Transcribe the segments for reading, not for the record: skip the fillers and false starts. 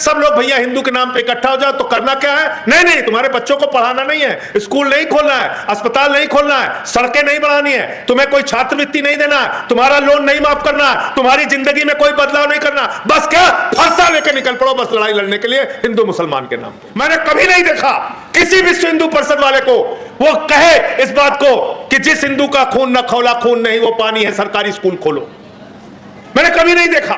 सब लोग भैया हिंदू के नाम पे इकट्ठा हो जाओ, तो करना क्या है? नहीं नहीं, तुम्हारे बच्चों को पढ़ाना नहीं है, स्कूल नहीं खोलना है, अस्पताल नहीं खोलना है, सड़कें नहीं बढ़ानी है, तुम्हें कोई छात्रवृत्ति नहीं देना है, तुम्हारा लोन नहीं माफ करना है, तुम्हारी जिंदगी में कोई बदलाव नहीं करना, बस क्या फरसा लेकर निकल पड़ो बस लड़ाई लड़ने के लिए हिंदू मुसलमान के नाम पे। मैंने कभी नहीं देखा किसी विश्व हिंदू परिषद वाले को वो कहे इस बात को कि जिस हिंदू का खून न खौला खून नहीं वो पानी है, सरकारी स्कूल खोलो। मैंने कभी नहीं देखा।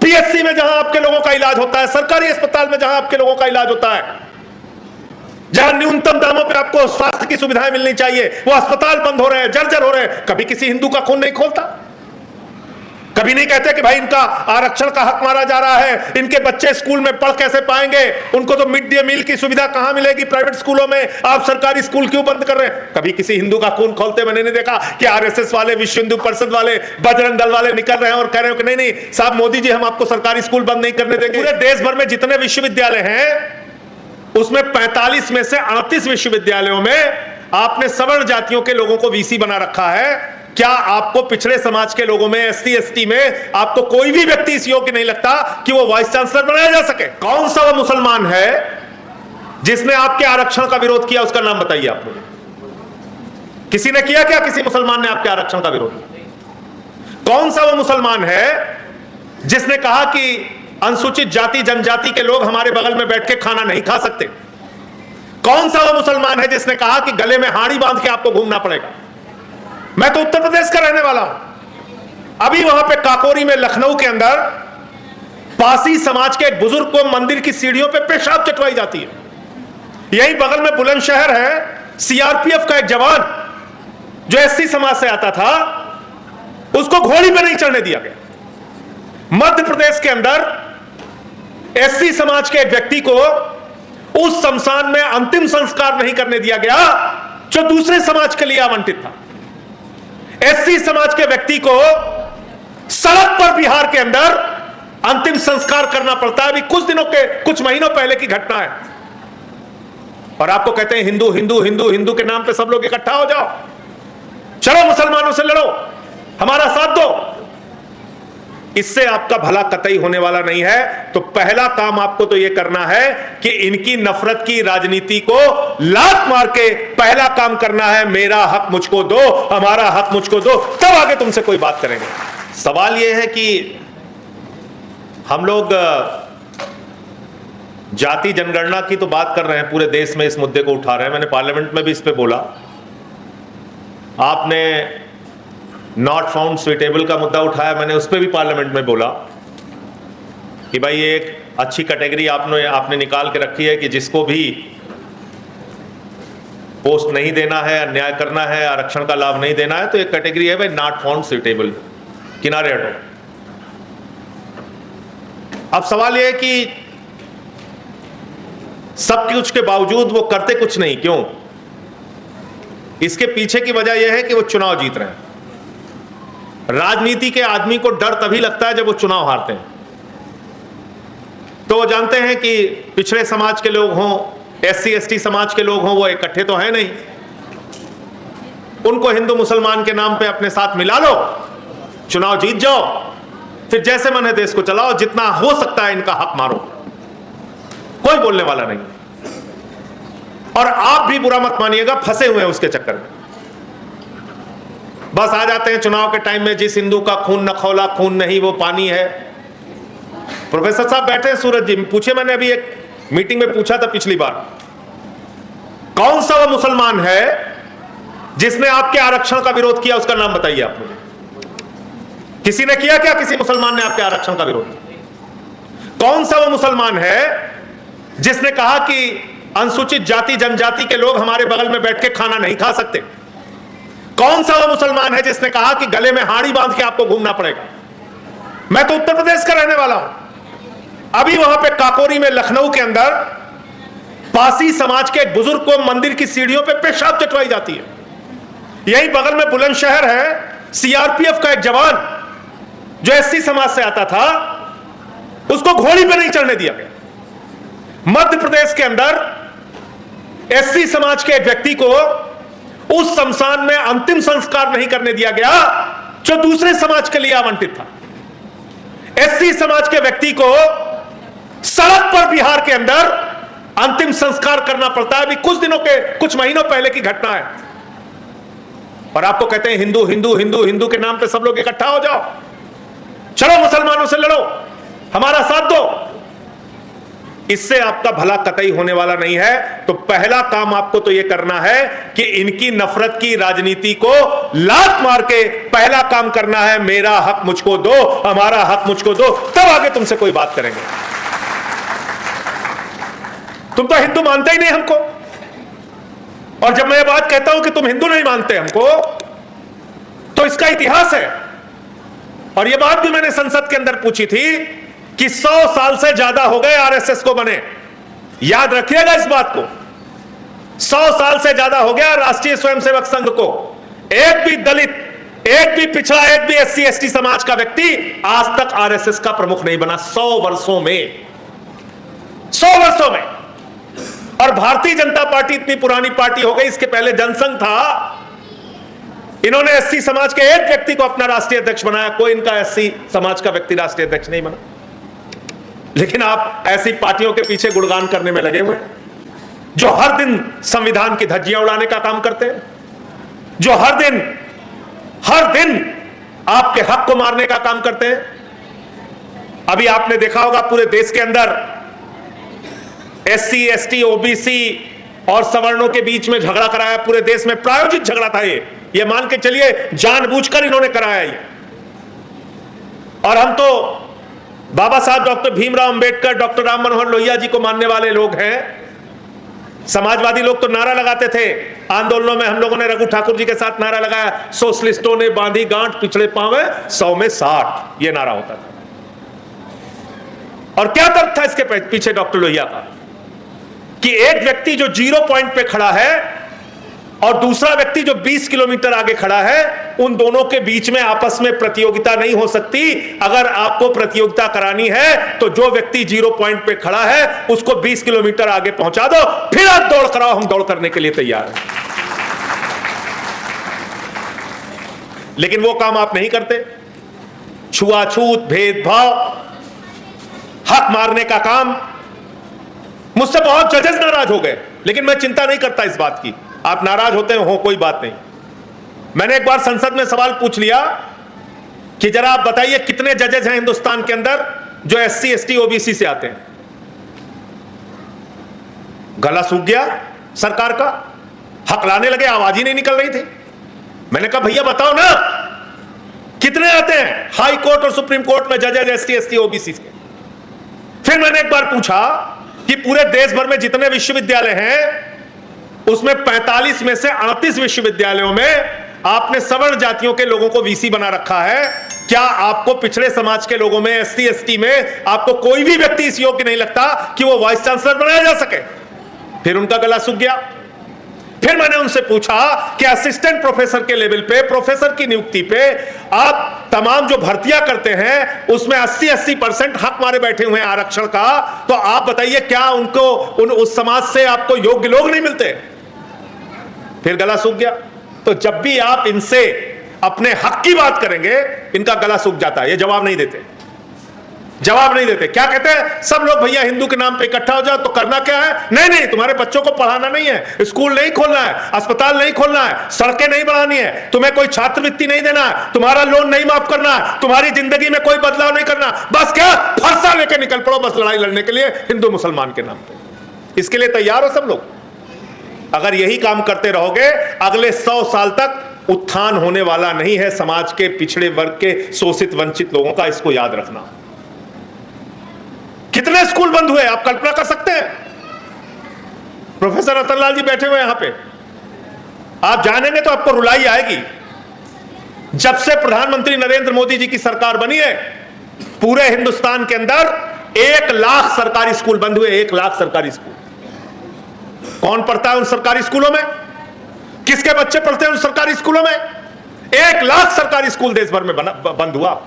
पीएचसी में जहां आपके लोगों का इलाज होता है, सरकारी अस्पताल में जहां आपके लोगों का इलाज होता है, जहां न्यूनतम दामों पे आपको स्वास्थ्य की सुविधाएं मिलनी चाहिए, वो अस्पताल बंद हो रहे हैं, जर्जर हो रहे हैं, कभी किसी हिंदू का खून नहीं खोलता। कभी नहीं कहते कि भाई इनका आरक्षण का हक मारा जा रहा है, इनके बच्चे स्कूल में पढ़ कैसे पाएंगे, उनको तो मिड डे मील की सुविधा कहां मिलेगी प्राइवेट स्कूलों में, आप सरकारी स्कूल क्यों बंद कर रहे हैं? कभी किसी हिंदू का खून खोलते मैंने नहीं देखा कि आरएसएस वाले, विश्व हिंदू परिषद वाले, बजरंग दल वाले निकल रहे हैं और कह रहे हो कि नहीं नहीं साहब मोदी जी हम आपको सरकारी स्कूल बंद नहीं करने देंगे। पूरे देश भर में जितने विश्वविद्यालय हैं उसमें 45 में से 38 विश्वविद्यालयों में आपने सवर्ण जातियों के लोगों को वीसी बना रखा है। क्या आपको पिछड़े समाज के लोगों में, एससी एसटी में आपको कोई भी व्यक्ति इस योग्य नहीं लगता कि वो वाइस चांसलर बनाया जा सके? कौन सा वो मुसलमान है जिसने आपके आरक्षण का विरोध किया? उसका नाम बताइए आप मुझे। किसी ने किया क्या? किसी मुसलमान ने आपके आरक्षण का विरोध? कौन सा वो मुसलमान है जिसने कहा कि अनुसूचित जाति जनजाति के लोग हमारे बगल में बैठ के खाना नहीं खा सकते? कौन सा वो मुसलमान है जिसने कहा कि गले में हाड़ी बांध के आपको घूमना पड़ेगा? मैं तो उत्तर प्रदेश का रहने वाला हूं। अभी वहां पे काकोरी में, लखनऊ के अंदर पासी समाज के एक बुजुर्ग को मंदिर की सीढ़ियों पे पेशाब चटवाई जाती है। यही बगल में बुलंदशहर है, सीआरपीएफ का एक जवान जो एससी समाज से आता था, उसको घोड़ी पे नहीं चढ़ने दिया गया। मध्य प्रदेश के अंदर एससी समाज के एक व्यक्ति को उस शमशान में अंतिम संस्कार नहीं करने दिया गया जो दूसरे समाज के लिए आवंटित था। एससी समाज के व्यक्ति को सड़क पर बिहार के अंदर अंतिम संस्कार करना पड़ता है। अभी कुछ महीनों पहले की घटना है। और आपको कहते हैं हिंदू हिंदू हिंदू हिंदू के नाम पे सब लोग इकट्ठा हो जाओ, चलो मुसलमानों से लड़ो, हमारा साथ दो। इससे आपका भला कतई होने वाला नहीं है। तो पहला काम आपको तो यह करना है कि इनकी नफरत की राजनीति को लात मार के पहला काम करना है, मेरा हक मुझको दो, हमारा हक मुझको दो, तब आगे तुमसे कोई बात करेंगे। सवाल यह है कि हम लोग जाति जनगणना की तो बात कर रहे हैं, पूरे देश में इस मुद्दे को उठा रहे हैं। मैंने पार्लियामेंट में भी इस पे बोला। आपने नॉट फाउंड सुइटेबल का मुद्दा उठाया, मैंने उस पर भी पार्लियामेंट में बोला कि भाई एक अच्छी कैटेगरी आपने निकाल के रखी है कि जिसको भी पोस्ट नहीं देना है, अन्याय करना है, आरक्षण का लाभ नहीं देना है, तो एक कैटेगरी है भाई नॉट फाउंड सुइटेबल, किनारे हटो। अब सवाल यह है कि सब कुछ के बावजूद वो करते कुछ नहीं, क्यों? इसके पीछे की वजह यह है कि वो चुनाव जीत रहे हैं। राजनीति के आदमी को डर तभी लगता है जब वो चुनाव हारते हैं। तो वो जानते हैं कि पिछड़े समाज के लोग हों, एससी एसटी समाज के लोग हों, वो इकट्ठे तो है नहीं। उनको हिंदू मुसलमान के नाम पे अपने साथ मिला लो, चुनाव जीत जाओ, फिर जैसे मन है देश को चलाओ, जितना हो सकता है इनका हक मारो, कोई बोलने वाला नहीं। और आप भी बुरा मत मानिएगा, फंसे हुए हैं उसके चक्कर में। बस आ जाते हैं चुनाव के टाइम में, जिस हिंदू का खून न खौला खून नहीं वो पानी है। प्रोफेसर साहब बैठे हैं सूरज जी, पूछे, मैंने अभी एक मीटिंग में पूछा था पिछली बार, कौन सा वो मुसलमान है जिसने आपके आरक्षण का विरोध किया? उसका नाम बताइए आप मुझे। किसी ने किया क्या? किसी मुसलमान ने आपके आरक्षण का विरोध? कौन सा वो मुसलमान है जिसने कहा कि अनुसूचित जाति जनजाति के लोग हमारे बगल में बैठ के खाना नहीं खा सकते? कौन सा वो मुसलमान है जिसने कहा कि गले में हाड़ी बांध के आपको घूमना पड़ेगा? मैं तो उत्तर प्रदेश का रहने वाला हूं। अभी वहां पे काकोरी में, लखनऊ के अंदर पासी समाज के एक बुजुर्ग को मंदिर की सीढ़ियों पे पेशाब चटवाई जाती है। यही बगल में बुलंदशहर है, सीआरपीएफ का एक जवान जो एससी समाज से आता था, उसको घोड़ी पे नहीं चढ़ने दिया गया। मध्य प्रदेश के अंदर एससी समाज के एक व्यक्ति को उस शमशान में अंतिम संस्कार नहीं करने दिया गया जो दूसरे समाज के लिए आवंटित था। एससी समाज के व्यक्ति को बिहार के अंदर अंतिम संस्कार करना पड़ता है। अभी कुछ महीनों पहले की घटना है, और आपको कहते हैं हिंदू हिंदू हिंदू हिंदू के नाम पे सब लोग इकट्ठा हो जाओ, चलो मुसलमानों से लड़ो, हमारा साथ दो। इससे आपका भला कतई होने वाला नहीं है। तो पहला काम आपको तो यह करना है कि इनकी नफरत की राजनीति को लात मार के पहला काम करना है, मेरा हक मुझको दो, हमारा हक मुझको दो, तब आगे तुमसे कोई बात करेंगे। तुम तो हिंदू मानते ही नहीं हमको, और जब मैं ये बात कहता हूं कि तुम हिंदू नहीं मानते हमको, तो इसका इतिहास है। और ये बात भी मैंने संसद के अंदर पूछी थी कि 100 साल से ज्यादा हो गए आरएसएस को बने। याद रखिएगा इस बात को, 100 साल से ज्यादा हो गया राष्ट्रीय स्वयंसेवक संघ को। एक भी दलित, एक भी पिछड़ा, एक भी एससी एसटी समाज का व्यक्ति आज तक आरएसएस का प्रमुख नहीं बना। 100 वर्षों में, 100 वर्षों में। और भारतीय जनता पार्टी इतनी पुरानी पार्टी हो गई, इसके पहले जनसंघ था, इन्होंने एससी समाज के एक व्यक्ति को अपना राष्ट्रीय अध्यक्ष बनाया, कोई इनका एससी समाज का व्यक्ति राष्ट्रीय अध्यक्ष नहीं बना। लेकिन आप ऐसी पार्टियों के पीछे गुणगान करने में लगे हुए हैं, जो हर दिन संविधान की धज्जियां उड़ाने का काम करते हैं, जो हर दिन आपके हक को मारने का काम करते हैं। अभी आपने देखा होगा पूरे देश के अंदर एससी एसटी ओबीसी और सवर्णों के बीच में झगड़ा कराया, पूरे देश में प्रायोजित झगड़ा था ये मान के चलिए जानबूझकर इन्होंने कराया ये। और हम तो बाबा साहब डॉक्टर भीमराव अंबेडकर, डॉक्टर राम मनोहर लोहिया जी को मानने वाले लोग हैं। समाजवादी लोग तो नारा लगाते थे आंदोलनों में, हम लोगों ने रघु ठाकुर जी के साथ नारा लगाया, सोशलिस्टों ने बांधी गांठ पिछड़े पांवे 100 में 60, ये नारा होता था। और क्या तर्क था इसके पीछे डॉक्टर लोहिया का, कि एक व्यक्ति जो 0 पॉइंट पे खड़ा है और दूसरा व्यक्ति जो 20 किलोमीटर आगे खड़ा है, उन दोनों के बीच में आपस में प्रतियोगिता नहीं हो सकती। अगर आपको प्रतियोगिता करानी है तो जो व्यक्ति 0 पॉइंट पे खड़ा है उसको 20 किलोमीटर आगे पहुंचा दो, फिर आप दौड़ कराओ, हम दौड़ करने के लिए तैयार हैं। लेकिन वो काम आप नहीं करते। छुआछूत, भेदभाव, हक मारने का काम। मुझसे बहुत जजेस नाराज हो गए, लेकिन मैं चिंता नहीं करता इस बात की। आप नाराज होते हो, कोई बात नहीं। मैंने एक बार संसद में सवाल पूछ लिया कि जरा आप बताइए कितने जजेस हैं हिंदुस्तान के अंदर जो एससी एसटी ओबीसी से आते हैं। गला सूख गया सरकार का, हकलाने लगे, आवाज ही नहीं निकल रही थी। मैंने कहा भैया बताओ ना कितने आते हैं हाई कोर्ट और सुप्रीम कोर्ट में जजेस एसटी एसटी ओबीसी के। फिर मैंने एक बार पूछा कि पूरे देश भर में जितने विश्वविद्यालय हैं उसमें 45 में से 38 विश्वविद्यालयों में आपने सवर्ण जातियों के लोगों को वीसी बना रखा है। क्या आपको पिछड़े समाज के लोगों में, एससी एसटी में आपको कोई भी व्यक्ति इस योग्य नहीं लगता कि वो वाइस चांसलर बनाया जा सके? फिर उनका गला सूख गया। फिर मैंने उनसे पूछा कि असिस्टेंट प्रोफेसर के लेवल पे, प्रोफेसर की नियुक्ति पे आप तमाम जो भर्तियां करते हैं उसमें 80% हक मारे बैठे हुए हैं आरक्षण का, तो आप बताइए क्या उनको उस समाज से आपको योग्य लोग नहीं मिलते? फिर गला सूख गया। तो जब भी आप इनसे अपने हक की बात करेंगे इनका गला सूख जाता है, ये जवाब नहीं देते। क्या कहते हैं? सब लोग भैया हिंदू के नाम पे इकट्ठा हो जाओ, तो करना क्या है? नहीं, तुम्हारे बच्चों को पढ़ाना नहीं है, स्कूल नहीं खोलना है, अस्पताल नहीं खोलना है, सड़कें नहीं बढ़ानी है, तुम्हें कोई छात्रवृत्ति नहीं देना है, तुम्हारा लोन नहीं माफ करना है, तुम्हारी जिंदगी में कोई बदलाव नहीं करना। बस क्या फरसा लेके निकल पड़ो बस लड़ाई लड़ने के लिए हिंदू मुसलमान के नाम पे। इसके लिए तैयार हो सब लोग? अगर यही काम करते रहोगे अगले 100 साल तक उत्थान होने वाला नहीं है समाज के पिछड़े वर्ग के, शोषित वंचित लोगों का। इसको याद रखना। कितने स्कूल बंद हुए आप कल्पना कर सकते हैं? प्रोफेसर रतनलाल जी बैठे हुए यहां पे, आप जानेंगे तो आपको रुलाई आएगी। जब से प्रधानमंत्री नरेंद्र मोदी जी की सरकार बनी है पूरे हिंदुस्तान के अंदर 1 लाख सरकारी स्कूल बंद हुए। 1 लाख सरकारी स्कूल। कौन पढ़ता है उन सरकारी स्कूलों में? किसके बच्चे पढ़ते हैं उन सरकारी स्कूलों में? 1 लाख सरकारी स्कूल देश भर में बंद हुआ।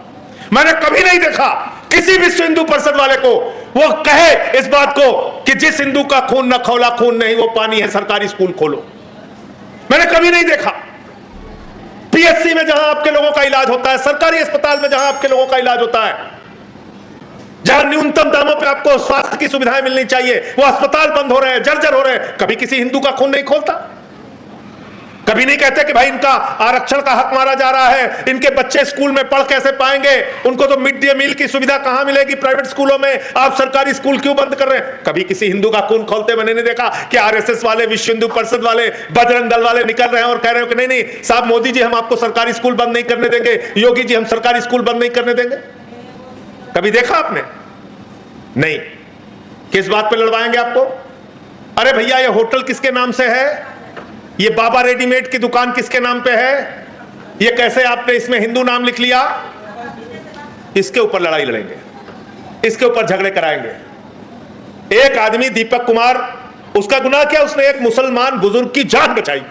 मैंने कभी नहीं देखा किसी विश्व हिंदू परिषद वाले को वो कहे इस बात को कि जिस हिंदू का खून न खौला खून नहीं वो पानी है, सरकारी स्कूल खोलो। मैंने कभी नहीं देखा। पीएचसी में जहां आपके लोगों का इलाज होता है, सरकारी अस्पताल में जहां आपके लोगों का इलाज होता है, जहां न्यूनतम दामों पे आपको स्वास्थ्य की सुविधाएं मिलनी चाहिए, वो अस्पताल बंद हो रहे हैं, जर्जर हो रहे हैं। कभी किसी हिंदू का खून नहीं खोलता, कभी नहीं कहते कि भाई इनका आरक्षण का हक मारा जा रहा है, इनके बच्चे स्कूल में पढ़ कैसे पाएंगे, उनको तो मिड डे मील की सुविधा कहां मिलेगी प्राइवेट स्कूलों में, आप सरकारी स्कूल क्यों बंद कर रहे हैं। कभी किसी हिंदू का खून खोलते मैंने नहीं देखा कि आरएसएस वाले, विश्व हिंदू परिषद वाले, बजरंग दल वाले निकल रहे हैं और कह रहे हो कि नहीं नहीं साहब मोदी जी हम आपको सरकारी स्कूल बंद नहीं करने देंगे, योगी जी हम सरकारी स्कूल बंद नहीं करने देंगे। कभी देखा आपने? नहीं। किस बात पे लड़वाएंगे आपको? अरे भैया ये होटल किसके नाम से है, ये बाबा रेडीमेड की दुकान किसके नाम पे है, ये कैसे आपने इसमें हिंदू नाम लिख लिया, इसके ऊपर लड़ाई लड़ेंगे, इसके ऊपर झगड़े कराएंगे। एक आदमी दीपक कुमार, उसका गुनाह क्या, उसने एक मुसलमान बुजुर्ग की जान बचाई,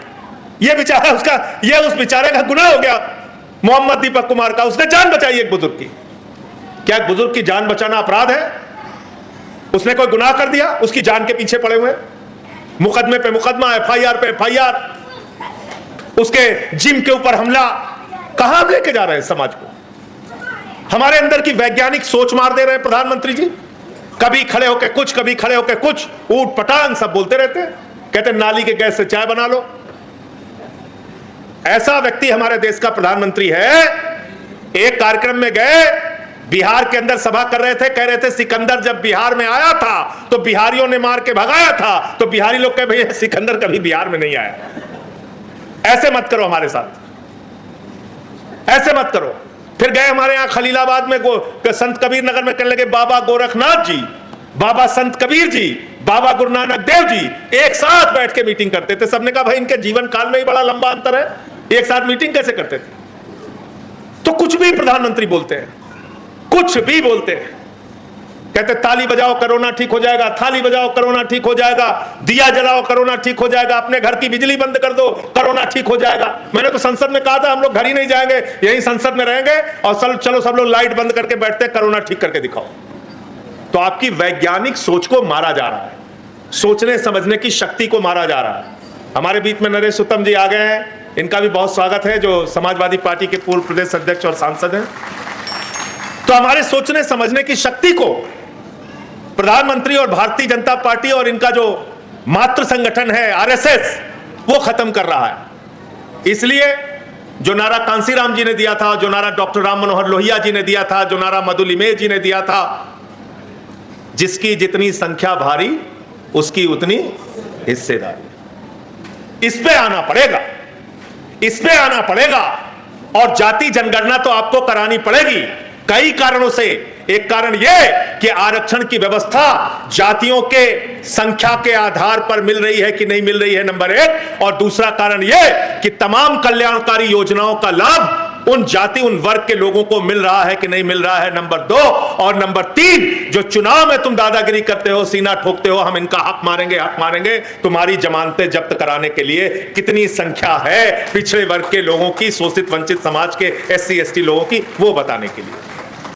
ये बेचारा उसका, ये उस बेचारे का गुनाह हो गया मोहम्मद दीपक कुमार का, उसने जान बचाई एक बुजुर्ग की। क्या एक बुजुर्ग की जान बचाना अपराध है? उसने कोई गुनाह कर दिया, उसकी जान के पीछे पड़े हुए, मुकदमे पे मुकदमा, एफआईआर पे एफआईआर, उसके जिम के ऊपर हमला। कहां हम लेके जा रहे हैं समाज को? हमारे अंदर की वैज्ञानिक सोच मार दे रहे हैं प्रधानमंत्री जी। कभी खड़े होकर कुछ, कभी खड़े होकर कुछ, ऊट पटांग सब बोलते रहते हैं, कहते नाली के गैस से चाय बना लो। ऐसा व्यक्ति हमारे देश का प्रधानमंत्री है। एक कार्यक्रम में गए, बिहार के अंदर सभा कर रहे थे, कह रहे थे सिकंदर जब बिहार में आया था तो बिहारियों ने मार के भगाया था, तो बिहारी लोग कहे भैया सिकंदर कभी बिहार में नहीं आया। ऐसे मत करो हमारे साथ, ऐसे मत करो। फिर गए हमारे यहां खलीलाबाद में संत कबीर नगर में कहने लगे बाबा गोरखनाथ जी, बाबा संत कबीर जी, बाबा गुरु नानक देव जी एक साथ बैठ के मीटिंग करते थे। सबने कहा भाई इनके जीवन काल में ही बड़ा लंबा अंतर है, एक साथ मीटिंग कैसे करते थे? तो कुछ भी प्रधानमंत्री बोलते हैं, कुछ भी बोलते हैं, कहते ताली बजाओ कोरोना ठीक हो जाएगा, थाली बजाओ कोरोना ठीक हो जाएगा, दिया जलाओ कोरोना ठीक हो जाएगा, अपने घर की बिजली बंद कर दो कोरोना ठीक हो जाएगा। मैंने तो संसद में कहा था हम लोग घर ही नहीं जाएंगे, यही संसद में रहेंगे और चलो सब लोग लाइट बंद करके बैठते हैं, कोरोना ठीक करके दिखाओ। तो आपकी वैज्ञानिक सोच को मारा जा रहा है, सोचने समझने की शक्ति को मारा जा रहा है। हमारे बीच में नरेश उत्तम जी आ गए हैं, इनका भी बहुत स्वागत है, जो समाजवादी पार्टी के पूर्व प्रदेश अध्यक्ष और सांसद हैं। तो हमारे सोचने समझने की शक्ति को प्रधानमंत्री और भारतीय जनता पार्टी और इनका जो मातृ संगठन है आरएसएस, वो खत्म कर रहा है। इसलिए जो नारा कांसीराम जी ने दिया था, जो नारा डॉक्टर राम मनोहर लोहिया जी ने दिया था, जो नारा मधुलिमे जी ने दिया था, जिसकी जितनी संख्या भारी उसकी उतनी हिस्सेदारी, इस पे आना पड़ेगा, इस पे आना पड़ेगा। और जाति जनगणना तो आपको करानी पड़ेगी कई कारणों से। एक कारण यह कि आरक्षण की व्यवस्था जातियों के संख्या के आधार पर मिल रही है कि नहीं मिल रही है, नंबर एक। और दूसरा कारण यह कि तमाम कल्याणकारी योजनाओं का लाभ उन जाति, उन वर्ग के लोगों को मिल रहा है कि नहीं मिल रहा है, नंबर दो। और नंबर तीन, जो चुनाव में तुम दादागिरी करते हो, सीना ठोकते हो, हम इनका हक मारेंगे, हक मारेंगे, तुम्हारी जमानतें जब्त कराने के लिए कितनी संख्या है पिछड़े वर्ग के लोगों की, शोषित वंचित समाज के, SC ST लोगों की, वो बताने के लिए।